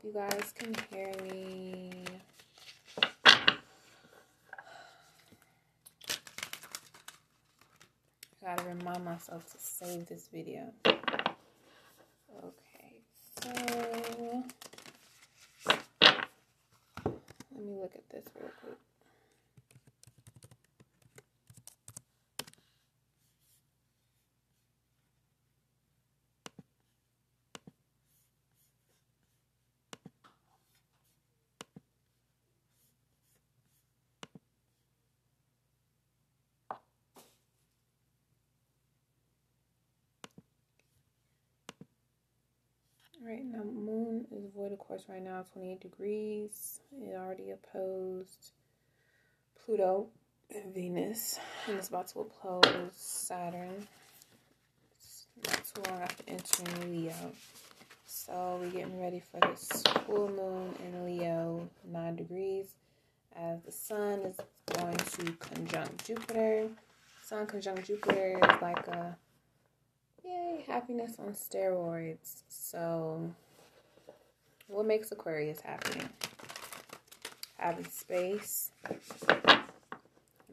you guys can hear me. I gotta remind myself to save this video. Okay, so let me look at this real quick. Right now, moon is void of course right now, 28 degrees. It already opposed Pluto and Venus, and it's about to oppose Saturn. It's not too long after entering Leo. So we're getting ready for this full moon in Leo, 9 degrees, as the sun is going to conjunct Jupiter. Sun conjunct Jupiter is like a yay, happiness on steroids. So, what makes Aquarius happening? Having space,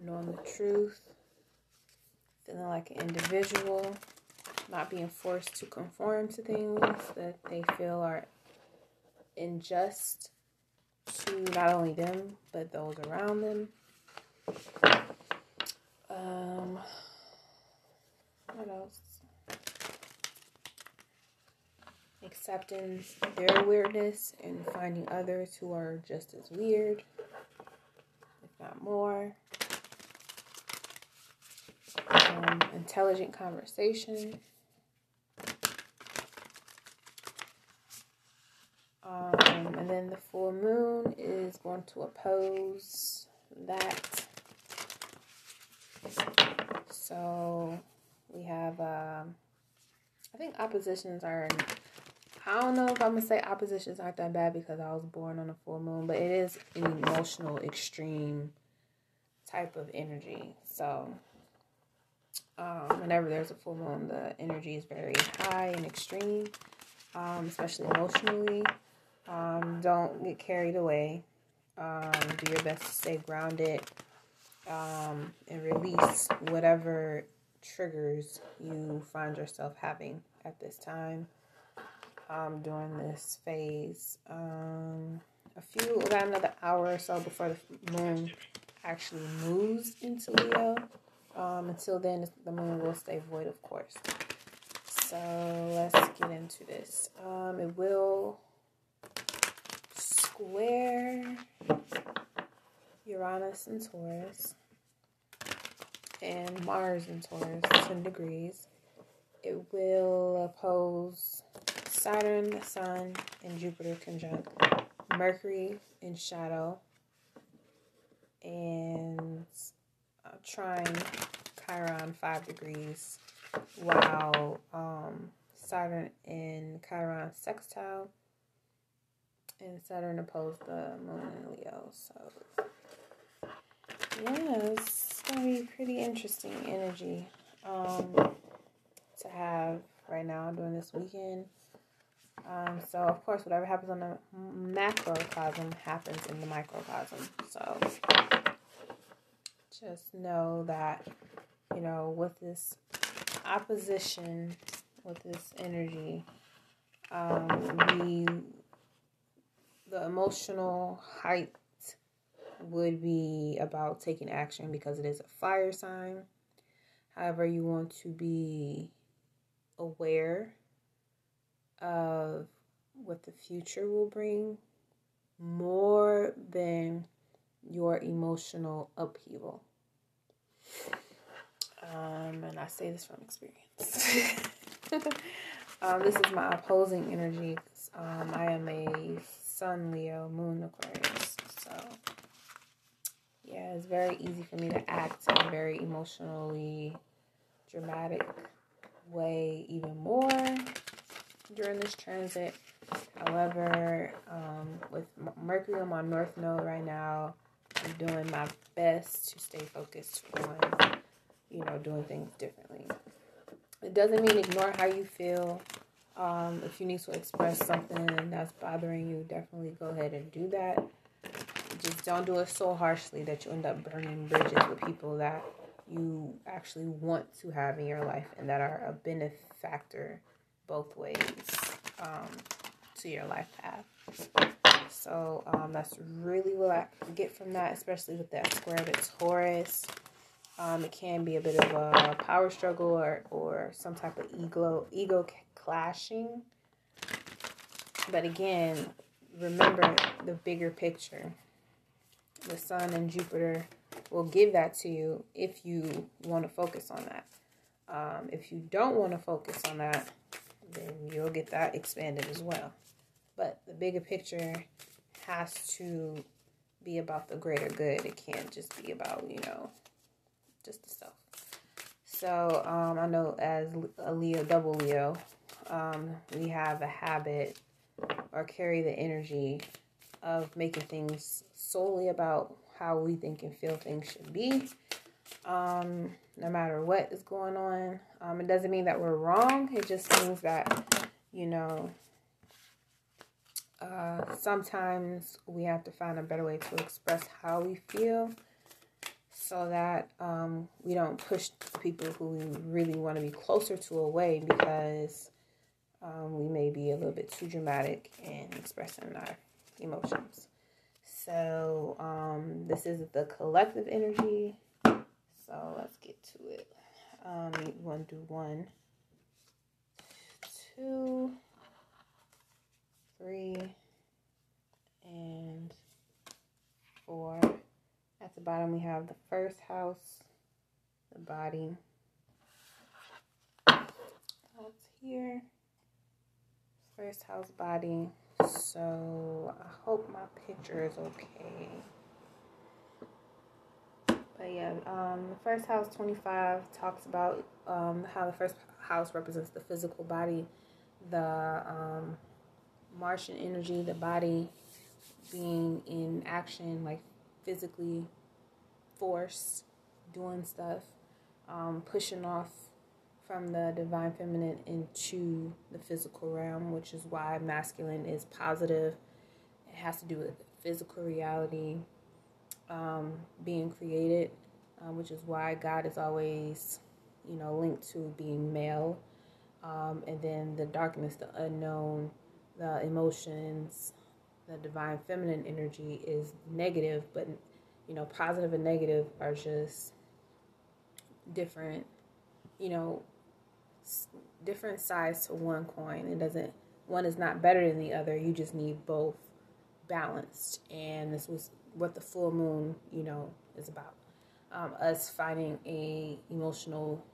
knowing the truth, feeling like an individual, not being forced to conform to things that they feel are unjust to not only them, but those around them. What else? Accepting their weirdness and finding others who are just as weird, if not more. Intelligent conversation. And then the full moon is going to oppose that. So we have, I think oppositions are, I don't know if I'm going to say oppositions aren't that bad because I was born on a full moon, but it is an emotional, extreme type of energy. So whenever there's a full moon, the energy is very high and extreme, especially emotionally. Don't get carried away. Do your best to stay grounded and release whatever triggers you find yourself having at this time during this phase. We got another hour or so before the moon actually moves into Leo. Until then, the moon will stay void, of course. So let's get into this. It will square Uranus and Taurus and Mars in Taurus, 10 degrees. It will oppose Saturn, the Sun, and Jupiter conjunct Mercury in shadow, and trine Chiron 5 degrees, while Saturn in Chiron sextile, and Saturn opposed the moon in Leo. So yeah, it's gonna be pretty interesting energy to have right now during this weekend. So of course, whatever happens on the macrocosm happens in the microcosm. So just know that, you know, with this opposition, with this energy, the emotional height would be about taking action because it is a fire sign. However, you want to be aware of what the future will bring more than your emotional upheaval. And I say this from experience. This is my opposing energy. I am a Sun Leo, Moon Aquarius. So yeah, it's very easy for me to act in a very emotionally dramatic way even more during this transit. However, with Mercury on my North Node right now, I'm doing my best to stay focused on, doing things differently. It doesn't mean ignore how you feel If you need to express something that's bothering you, definitely go ahead and do that. Just don't do it so harshly that you end up burning bridges with people that you actually want to have in your life and that are a benefactor both ways to your life path. So that's really what I get from that, especially with that square to Taurus. It can be a bit of a power struggle or some type of ego clashing. But again, remember the bigger picture. The Sun and Jupiter will give that to you if you want to focus on that. If you don't want to focus on that, then you'll get that expanded as well. But the bigger picture has to be about the greater good. It can't just be about, just the stuff. So I know as a Leo, double Leo, we have a habit or carry the energy of making things solely about how we think and feel things should be, no matter what is going on. It doesn't mean that we're wrong. It just means that, sometimes we have to find a better way to express how we feel so that we don't push the people who we really want to be closer to away because we may be a little bit too dramatic in expressing our emotions. So this is the collective energy. So let's get to it. You want to do 1, 2, 3, and 4. At the bottom we have the first house, the body. That's here. First house, body. So I hope my picture is okay. But yeah, the first house, 25, talks about how the first house represents the physical body, the Martian energy, the body being in action, like physically force, doing stuff, pushing off from the divine feminine into the physical realm, which is why masculine is positive. It has to do with physical reality, being created, which is why God is always, linked to being male. And then the darkness, the unknown, the emotions, the divine feminine energy is negative, but, positive and negative are just different, different sides to one coin. One is not better than the other. You just need both balanced. And this was what the full moon, is about. Us finding a emotional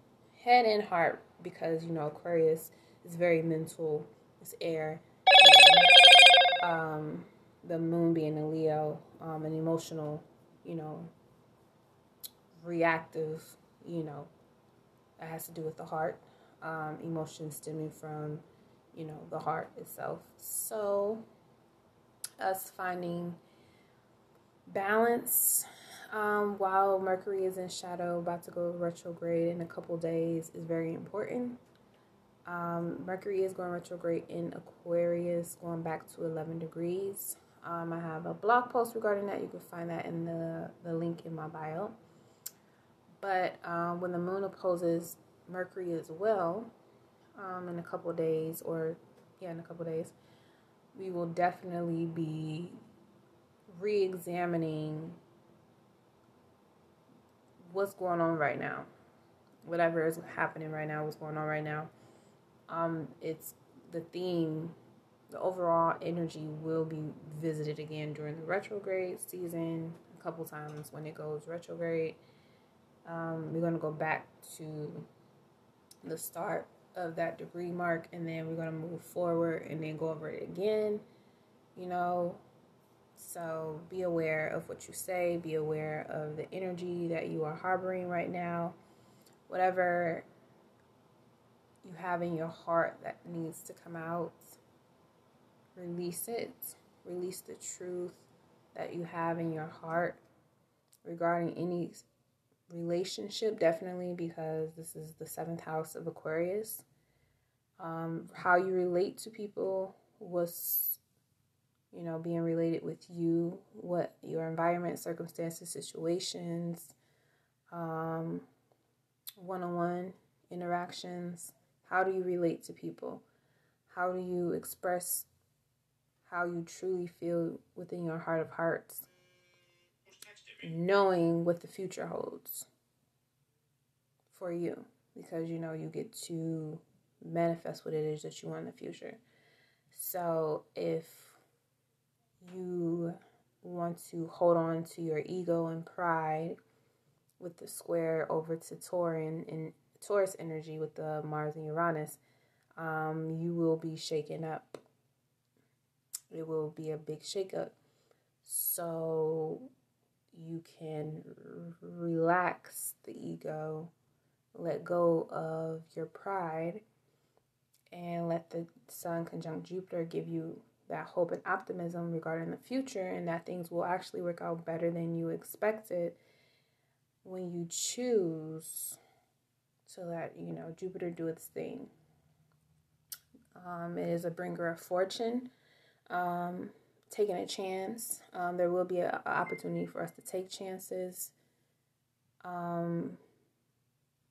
head and heart because, Aquarius is very mental. It's air. And, the moon being a Leo, an emotional, reactive, that has to do with the heart. Emotions stemming from, the heart itself. So us finding balance while Mercury is in shadow, about to go retrograde in a couple days, is very important. Mercury is going retrograde in Aquarius, going back to 11 degrees. I have a blog post regarding that. You can find that in the link in my bio. But when the moon opposes Mercury as well, in a couple days, we will definitely be re-examining what's going on right now. Whatever is happening right now, what's going on right now. It's the theme, the overall energy will be visited again during the retrograde season, a couple times when it goes retrograde. We're going to go back to the start of that degree mark, and then we're going to move forward and then go over it again, So be aware of what you say, be aware of the energy that you are harboring right now. Whatever you have in your heart that needs to come out, release it. Release the truth that you have in your heart regarding any relationship, definitely, because this is the 7th house of Aquarius. How you relate to people, what's, being related with you, what your environment, circumstances, situations, one-on-one interactions. How do you relate to people? How do you express how you truly feel within your heart of hearts, knowing what the future holds for you, because you get to manifest what it is that you want in the future. So if you want to hold on to your ego and pride with the square over to Taurus energy with the Mars and Uranus, you will be shaken up. It will be a big shakeup. So you can relax the ego, let go of your pride, and let the Sun conjunct Jupiter give you that hope and optimism regarding the future, and that things will actually work out better than you expected when you choose to let Jupiter do its thing. It is a bringer of fortune, taking a chance. There will be an opportunity for us to take chances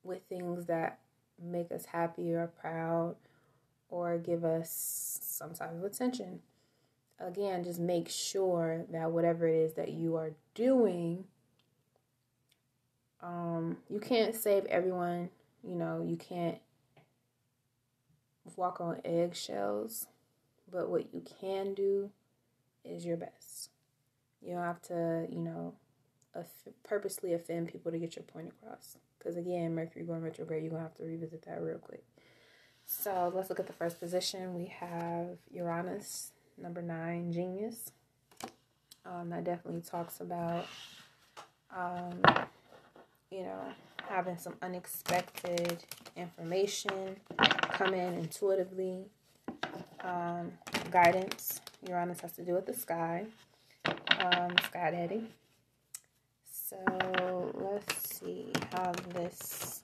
with things that make us happy or proud or give us some type of attention. Again, just make sure that whatever it is that you are doing, you can't save everyone. You can't walk on eggshells, but what you can do is your best. You don't have to, purposely offend people to get your point across. Because again, Mercury going retrograde, you're going to have to revisit that real quick. So let's look at the first position. We have Uranus, number 9, genius. That definitely talks about, having some unexpected information come in intuitively. Guidance. Uranus has to do with the sky. Sky daddy. So let's see how this,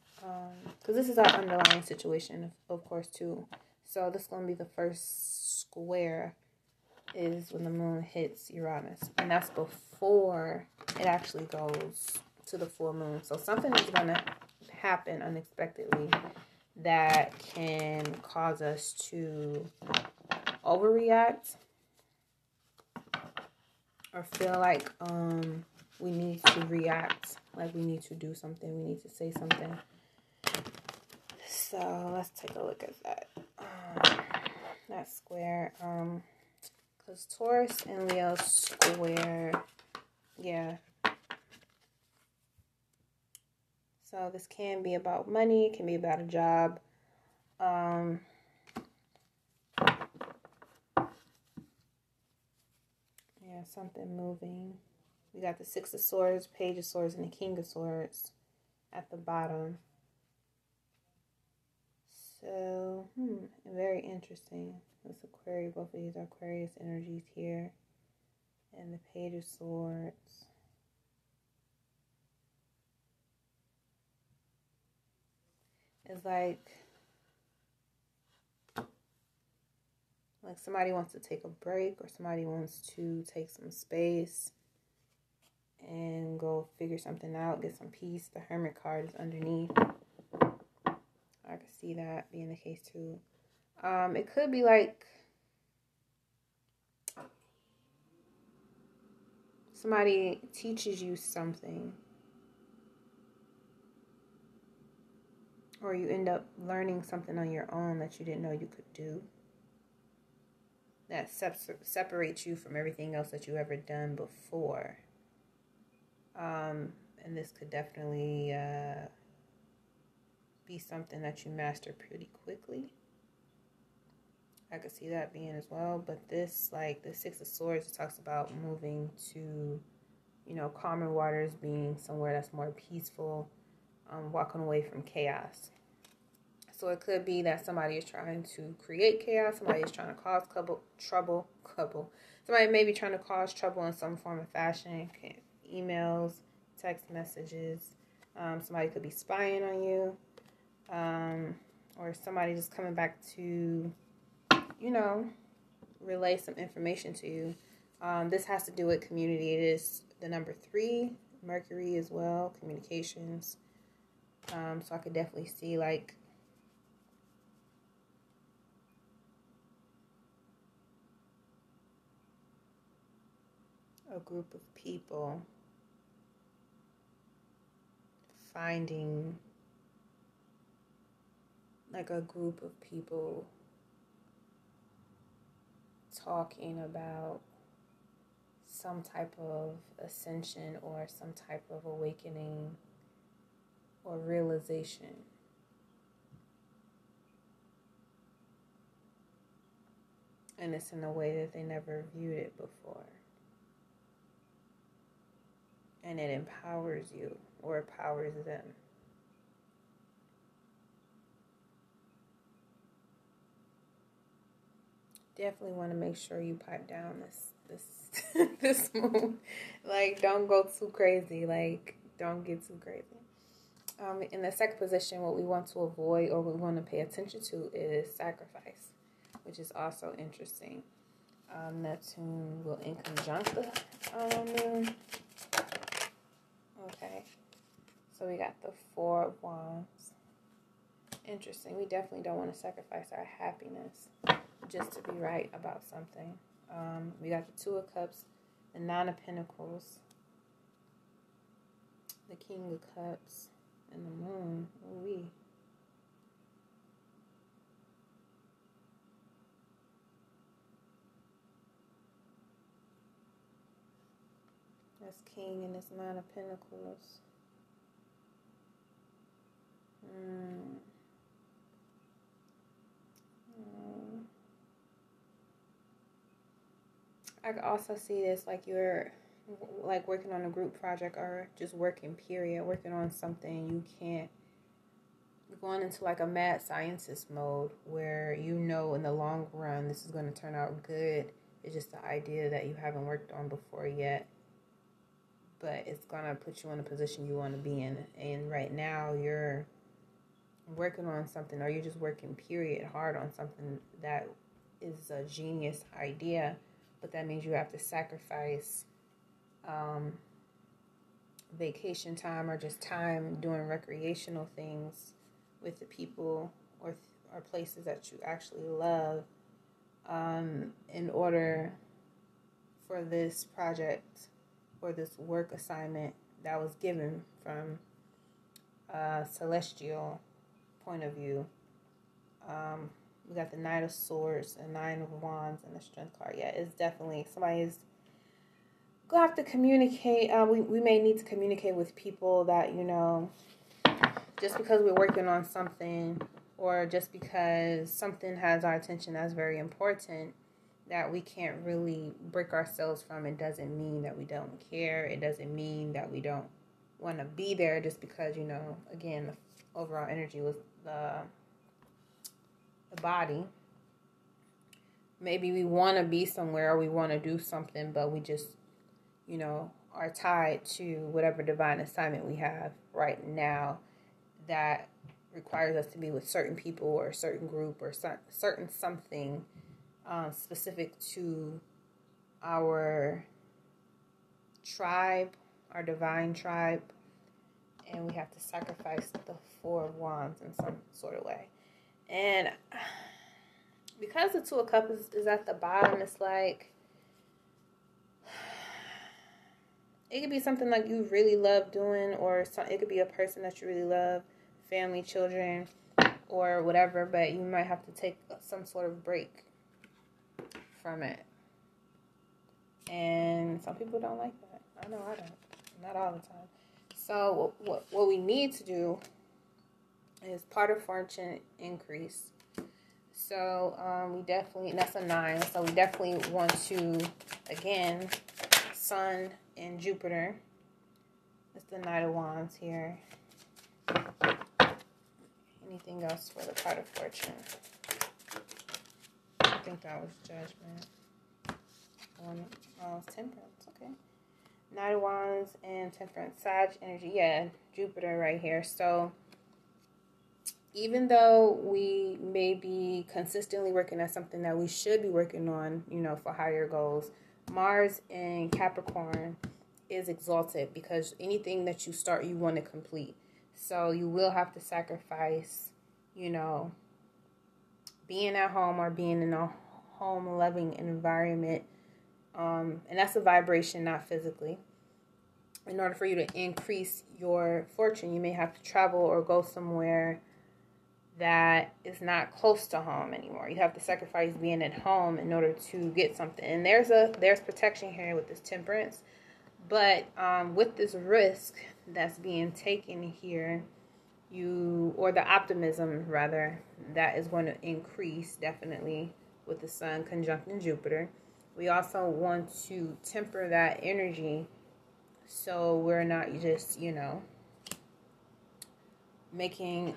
because this is our underlying situation, of course, too. So this is going to be the first square is when the moon hits Uranus. And that's before it actually goes to the full moon. So something is going to happen unexpectedly that can cause us to overreact or feel like we need to react, like we need to do something, we need to say something. So let's take a look at that. That square, because Taurus and Leo square, yeah. So this can be about money, it can be about a job. Yeah, something moving. We got the Six of Swords, Page of Swords, and the King of Swords at the bottom. So, very interesting. This Aquarius, both of these are Aquarius energies here. And the Page of Swords. It's like somebody wants to take a break, or somebody wants to take some space and go figure something out, get some peace. The Hermit card is underneath. I could see that being the case too. It could be like somebody teaches you something, or you end up learning something on your own that you didn't know you could do. That separates you from everything else that you ever done before. And this could definitely be something that you master pretty quickly. I could see that being as well. But this, like the Six of Swords, it talks about moving to, calmer waters, being somewhere that's more peaceful, walking away from chaos. So it could be that somebody is trying to create chaos. Somebody is trying to cause trouble. Somebody may be trying to cause trouble in some form of fashion. Emails, text messages. Somebody could be spying on you. or somebody just coming back to, you know, relay some information to you. This has to do with community. It is the number 3, Mercury as well, communications. So I could definitely see like a group of people finding like a group of people talking about some type of ascension or some type of awakening or realization. And it's in a way that they never viewed it before. And it empowers you or empowers them. Definitely want to make sure you pipe down this moon. Like, don't go too crazy. Like, don't get too crazy. In the second position, what we want to avoid or we want to pay attention to is sacrifice, which is also interesting. Neptune will in conjunct the moon. Okay, so we got the 4 of Wands. Interesting. We definitely don't want to sacrifice our happiness just to be right about something. We got the 2 of Cups, the 9 of Pentacles, the King of Cups, and the Moon. Ooh-wee. That's King and it's 9 of Pentacles. I could also see this like you're like working on a group project or just working, period, working on something. You're going into like a mad scientist mode where you know in the long run this is going to turn out good. It's just the idea that you haven't worked on before yet, but it's going to put you in a position you want to be in. And right now you're working on something, or you're just working, period, hard on something that is a genius idea, but that means you have to sacrifice vacation time or just time doing recreational things with the people or places that you actually love in order for this project or this work assignment that was given from a celestial point of view. We got the Knight of Swords, the 9 of Wands, and the Strength card. Yeah, it's definitely somebody's going to have to communicate. We may need to communicate with people that, you know, just because we're working on something or just because something has our attention that's very important that we can't really break ourselves from, it doesn't mean that we don't care. It doesn't mean that we don't want to be there just because, you know, again, the overall energy was the body. Maybe we want to be somewhere or we want to do something, but we just, you know, are tied to whatever divine assignment we have right now that requires us to be with certain people or a certain group or certain something specific to our tribe, our divine tribe, and we have to sacrifice the 4 of Wands in some sort of way. And because the 2 of Cups is at the bottom, it's like it could be something like you really love doing, or it could be a person that you really love, family, children, or whatever, but you might have to take some sort of break from it. And some people don't like that. I know I don't. Not all the time. So what we need to do is part of fortune increase. So we definitely, and that's a 9. So we definitely want to, again, Sun and Jupiter. It's the Knight of Wands here. Anything else for the part of fortune? I think that was Judgment. Oh, it's Temperance. Okay. Knight of Wands and Temperance. Sag energy. Yeah, Jupiter right here. So even though we may be consistently working at something that we should be working on, for higher goals, Mars in Capricorn is exalted because anything that you start, you want to complete. So you will have to sacrifice, being at home or being in a home-loving environment. And that's a vibration, not physically. In order for you to increase your fortune, you may have to travel or go somewhere that is not close to home anymore. You have to sacrifice being at home in order to get something. And there's protection here with this Temperance. But with this risk that's being taken here, or the optimism rather, that is going to increase definitely with the Sun conjunct in Jupiter. We also want to temper that energy so we're not just, doing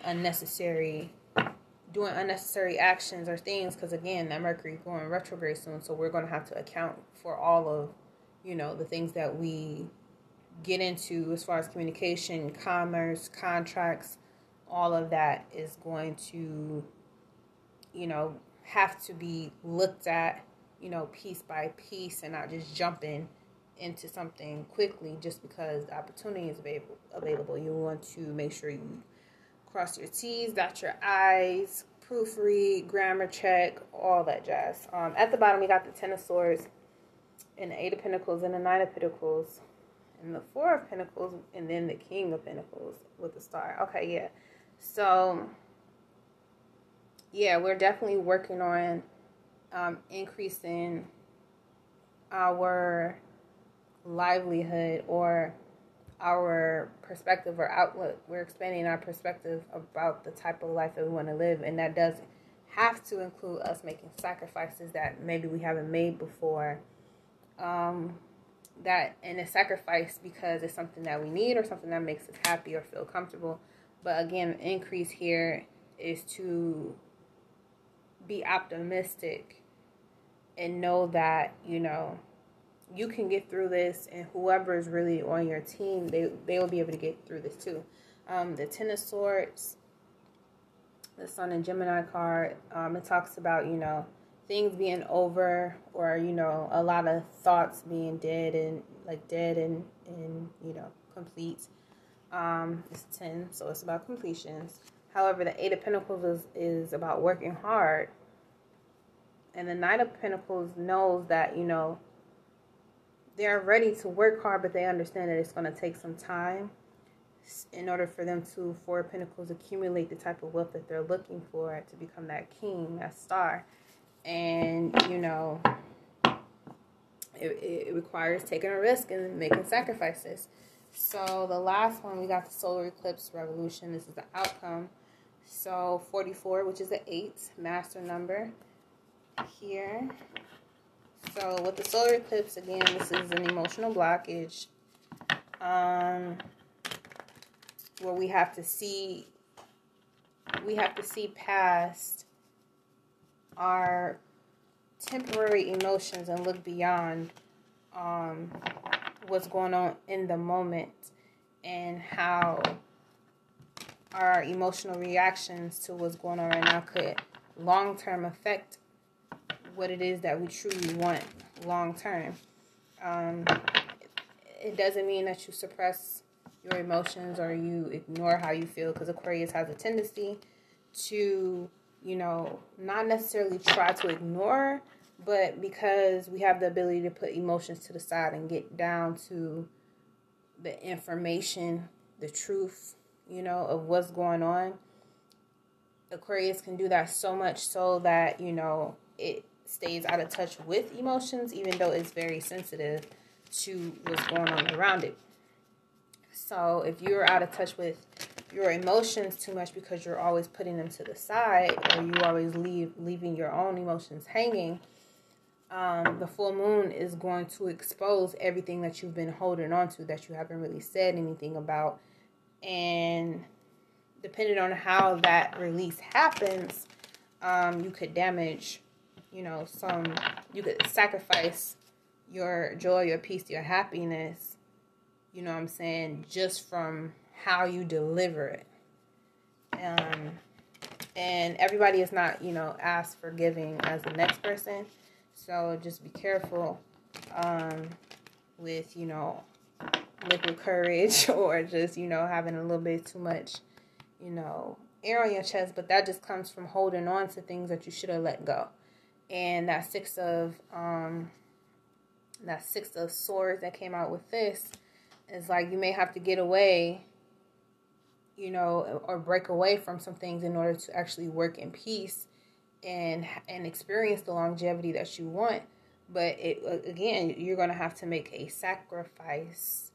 unnecessary actions or things, because again, that Mercury going retrograde soon, so we're going to have to account for all of, the things that we get into as far as communication, commerce, contracts. All of that is going to, have to be looked at, piece by piece, and not just jumping into something quickly just because the opportunity is available. You want to make sure you cross your T's, dot your I's, proofread, grammar check, all that jazz. At the bottom, we got the Ten of Swords and the Eight of Pentacles and the Nine of Pentacles and the Four of Pentacles and then the King of Pentacles with the Star. Okay, yeah. So, yeah, we're definitely working on increasing our livelihood or our perspective or outlook. We're expanding our perspective about the type of life that we want to live, and that does have to include us making sacrifices that maybe we haven't made before. And a sacrifice because it's something that we need or something that makes us happy or feel comfortable. But again, the increase here is to be optimistic and know that, you can get through this, and whoever is really on your team, they will be able to get through this too. The Ten of Swords, the Sun and Gemini card, it talks about, things being over, or, a lot of thoughts being dead and complete. It's 10, so it's about completions. However, the Eight of Pentacles is about working hard. And the Nine of Pentacles knows that, they're ready to work hard, but they understand that it's going to take some time in order for them to, Four of Pentacles, accumulate the type of wealth that they're looking for to become that king, that star. And, it requires taking a risk and making sacrifices. So the last one, we got the solar eclipse revolution. This is the outcome. So 44, which is the 8th master number here. So with the solar eclipse, again, this is an emotional blockage where we have to see past our temporary emotions and look beyond what's going on in the moment and how our emotional reactions to what's going on right now could long-term affect what it is that we truly want long-term. It doesn't mean that you suppress your emotions or you ignore how you feel, because Aquarius has a tendency to, not necessarily try to ignore, but because we have the ability to put emotions to the side and get down to the information, the truth, of what's going on. Aquarius can do that so much so that, it stays out of touch with emotions, even though it's very sensitive to what's going on around it. So if you're out of touch with your emotions too much because you're always putting them to the side, or you always leaving your own emotions hanging, the full moon is going to expose everything that you've been holding on to that you haven't really said anything about. And depending on how that release happens, you could damage, you could sacrifice your joy, your peace, your happiness, you know what I'm saying, just from how you deliver it. And everybody is not, you know, as forgiving as the next person. So just be careful with, you know, liquid courage or just, you know, having a little bit too much, you know, air on your chest. But that just comes from holding on to things that you should have let go. And that six of swords that came out with this is like you may have to get away, you know, or break away from some things in order to actually work in peace and experience the longevity that you want. But again, you're going to have to make a sacrifice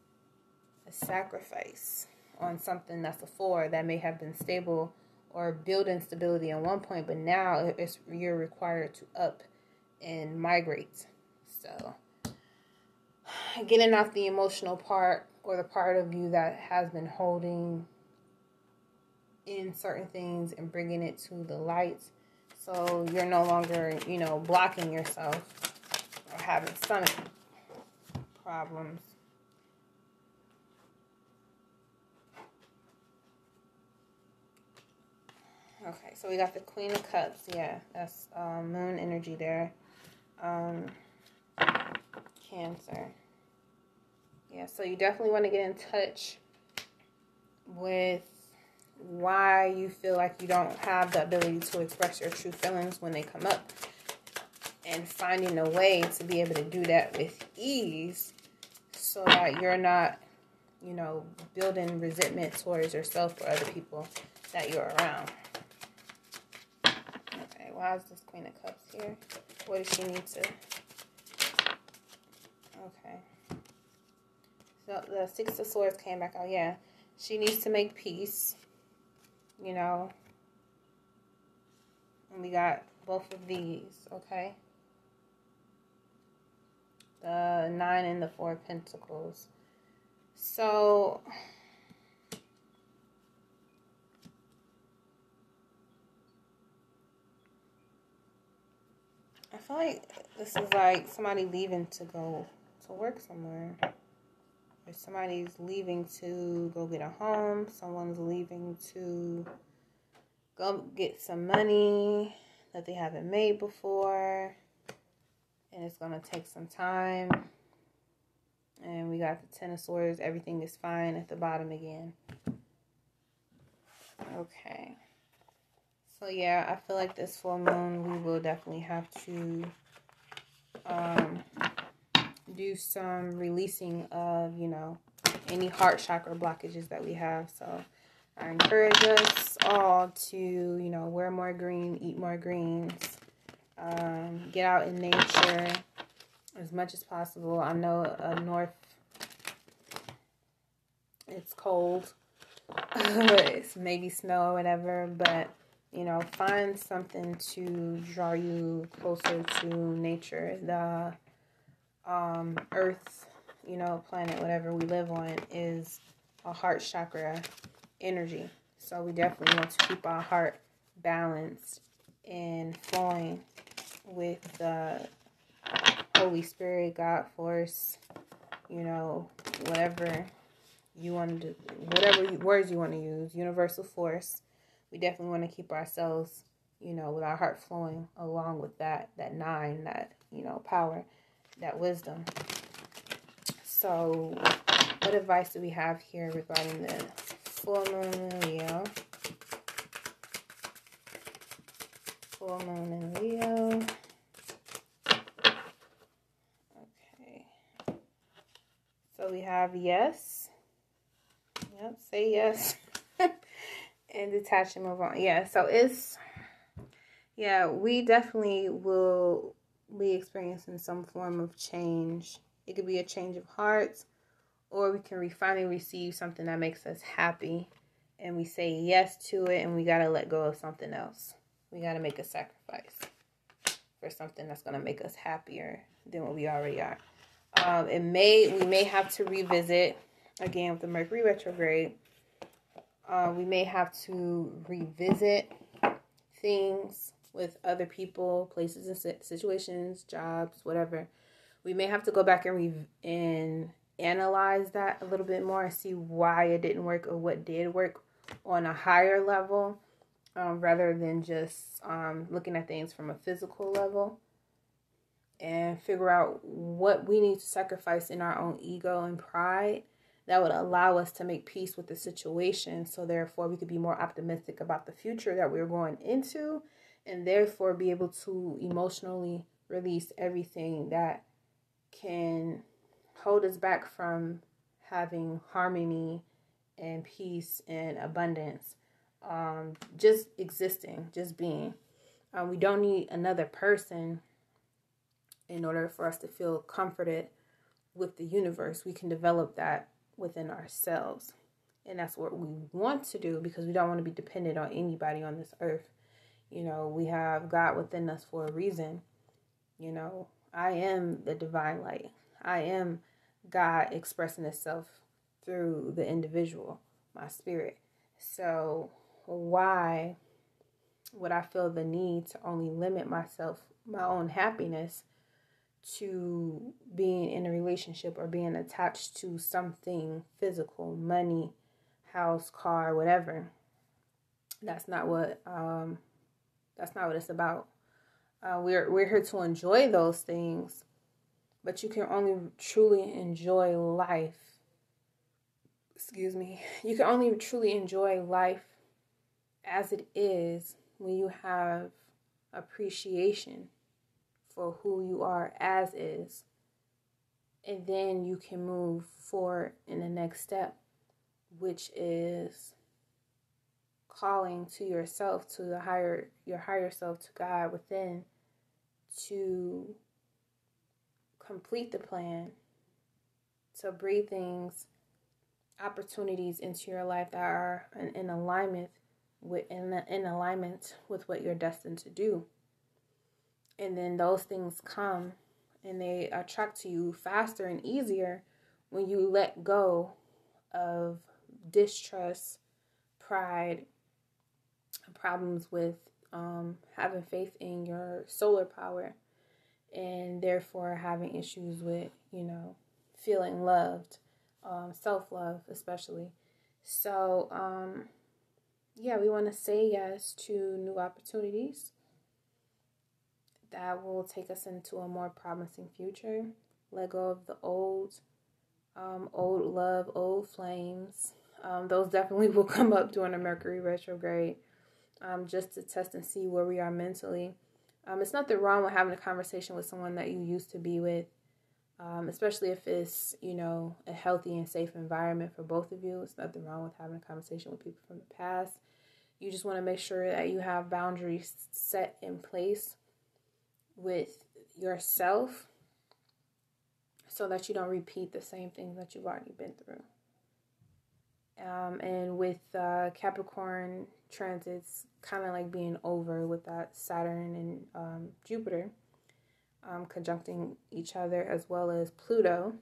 on something that's a 4 that may have been stable or building stability at one point, but now you're required to up and migrate. So getting off the emotional part, or the part of you that has been holding in certain things, and bringing it to the light, so you're no longer, you know, blocking yourself or having stomach problems. Okay, so we got the Queen of Cups. Yeah, that's moon energy there. Cancer. Yeah, so you definitely want to get in touch with why you feel like you don't have the ability to express your true feelings when they come up, and finding a way to be able to do that with ease, so that you're not, you know, building resentment towards yourself or other people that you're around. Okay, why is this Queen of Cups here? What does she need to... Okay. So the Six of Swords came back out. Yeah, she needs to make peace, you know. And we got both of these, okay? The 9 and the 4 of Pentacles. So I feel like this is like somebody leaving to go to work somewhere. Or somebody's leaving to go get a home. Someone's leaving to go get some money that they haven't made before. And it's going to take some time. And we got the Ten of Swords. Everything is fine at the bottom again. Okay. So yeah, I feel like this full moon, we will definitely have to do some releasing of, you know, any heart chakra blockages that we have. So I encourage us all to, you know, wear more green, eat more greens, get out in nature as much as possible. I know north, it's cold, it's maybe snow or whatever, but you know, find something to draw you closer to nature. The earth, you know, planet, whatever we live on, is a heart chakra energy. So we definitely want to keep our heart balanced and flowing with the Holy Spirit, God force, you know, whatever you want to do, whatever words you want to use, universal force. We definitely want to keep ourselves, you know, with our heart flowing along with that 9, that, you know, power, that wisdom. So what advice do we have here regarding the full moon in Leo? Full moon in Leo. Okay. So we have yes. Yep, say yes. And detach and move on. Yeah, so we definitely will be experiencing some form of change. It could be a change of heart, or we can finally receive something that makes us happy, and we say yes to it, and we got to let go of something else. We got to make a sacrifice for something that's going to make us happier than what we already are. We may have to revisit, again, with the Mercury retrograde. We may have to revisit things with other people, places and situations, jobs, whatever. We may have to go back and analyze that a little bit more and see why it didn't work or what did work on a higher level. rather than just looking at things from a physical level, and figure out what we need to sacrifice in our own ego and pride that would allow us to make peace with the situation, so therefore we could be more optimistic about the future that we're going into, and therefore be able to emotionally release everything that can hold us back from having harmony and peace and abundance. Just existing, just being. We don't need another person in order for us to feel comforted with the universe. We can develop that within ourselves. And that's what we want to do, because we don't want to be dependent on anybody on this earth. You know, we have God within us for a reason. You know, I am the divine light. I am God expressing itself through the individual, my spirit. So why would I feel the need to only limit myself, my own happiness, to being in a relationship or being attached to something physical, money, house, car, whatever? That's not what it's about. We're here to enjoy those things, but you can only truly enjoy life. You can only truly enjoy life as it is when you have appreciation for who you are as is. And then you can move forward in the next step, which is calling to yourself, to your higher self, to God within, to complete the plan, to breathe things, opportunities into your life that are in alignment with what you're destined to do. And then those things come and they attract to you faster and easier when you let go of distrust, pride, problems with having faith in your solar power, and therefore having issues with, feeling loved, self-love especially. So, we want to say yes to new opportunities that will take us into a more promising future. Let go of the old love, old flames. Those definitely will come up during a Mercury retrograde, just to test and see where we are mentally. It's nothing wrong with having a conversation with someone that you used to be with, especially if it's, a healthy and safe environment for both of you. It's nothing wrong with having a conversation with people from the past. You just want to make sure that you have boundaries set in place with yourself so that you don't repeat the same things that you've already been through. And with Capricorn transits kind of like being over with that Saturn and Jupiter conjuncting each other, as well as Pluto,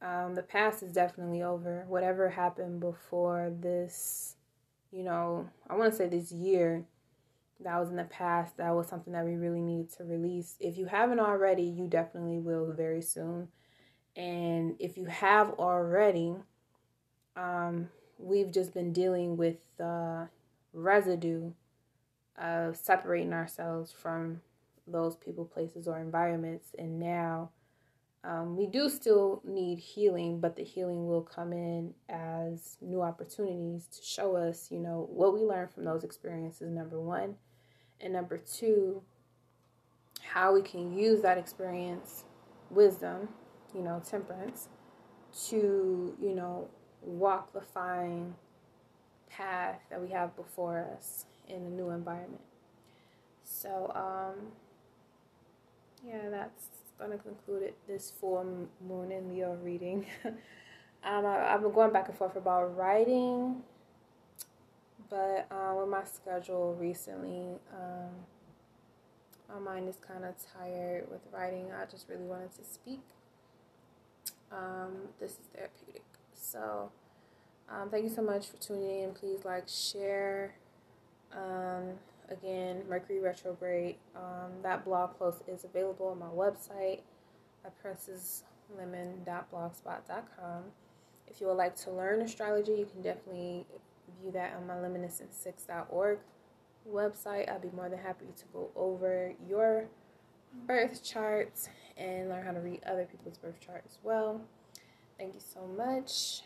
the past is definitely over. Whatever happened before this, I want to say this year, that was in the past, that was something that we really need to release. If you haven't already, you definitely will very soon. And if you have already, we've just been dealing with the residue of separating ourselves from those people, places, or environments. And now we do still need healing, but the healing will come in as new opportunities to show us, what we learned from those experiences, number one. And number two, how we can use that experience, wisdom, temperance, to, walk the fine path that we have before us in a new environment. So, that's going to conclude it, this full moon in Leo reading. I've been going back and forth about writing, but with my schedule recently, my mind is kind of tired with writing. I just really wanted to speak. This is therapeutic. So, thank you so much for tuning in. Please like, share. Again, Mercury retrograde. That blog post is available on my website at princesslemon.blogspot.com. If you would like to learn astrology, you can definitely view that on my luminescence6.org website. I'll be more than happy to go over your birth charts and learn how to read other people's birth chart as well. Thank you so much.